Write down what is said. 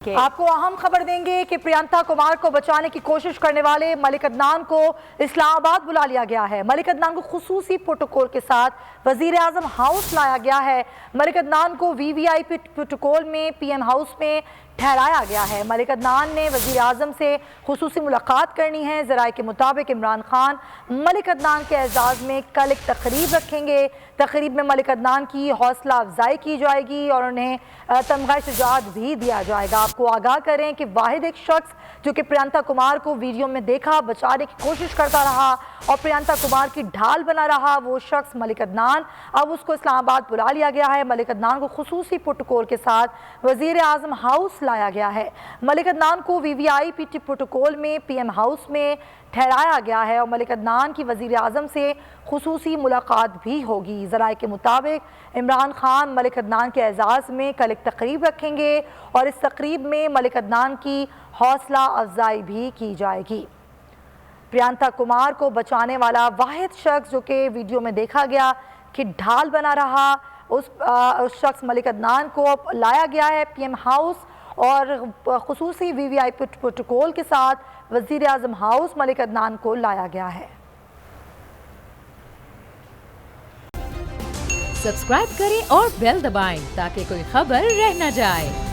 आपको अहम खबर देंगे कि प्रियंका कुमार को बचाने की कोशिश करने वाले मलिक अदनान को इस्लामाबाद बुला लिया गया है। मलिक अदनान को खुसूसी प्रोटोकॉल के साथ वजीर आजम हाउस लाया गया है। मलिक अदनान को वीवीआईपी प्रोटोकॉल में पीएम हाउस में ठहराया गया है। मलिक अदनान ने वजीर आजम से खुसूसी मुलाकात करनी है। ज़राए के मुताबिक इमरान खान मलिक अदनान के एजाज़ में कल एक तकरीब रखेंगे। तकरीब में मलिक अदनान की हौसला अफजाई की जाएगी और उन्हें तमगा शुजाअत भी दिया जाएगा। आपको आगाह करें कि वाहिद एक शख्स जो कि प्रियंका कुमार को वीडियो में देखा, बचाने की कोशिश करता रहा और प्रियंका कुमार की ढाल बना रहा, वो शख्स मलिक अदनान, अब उसको इस्लामाबाद बुला लिया गया है। मलिक अदनान को खुसूसी प्रोटोकॉल के साथ वजीर आजम हाउस लाया गया है। मलिक अदनान को वीवीआईपी प्रोटोकॉल में पीएम हाउस में ठहराया गया है और मलिक अदनान की वजीर आजम से खुसूसी मुलाकात भी होगी। ज़राए के मुताबिक इमरान खान मलिक अदनान के एजाज़ में कल एक तकरीब रखेंगे और इस तकरीब में मलिक अदनान की हौसला अफजाई भी की जाएगी। प्रियंका कुमार को बचाने वाला वाहिद शख्स जो कि वीडियो में देखा गया कि ढाल बना रहा, उस शख्स मलिक अदनान को लाया गया है पीएम हाउस और खुसूसी वीवीआईपी प्रोटोकॉल के साथ वजीर आजम हाउस मलिक अदनान को लाया गया है। सब्सक्राइब करें और बेल दबाएं ताकि कोई खबर रह न जाए।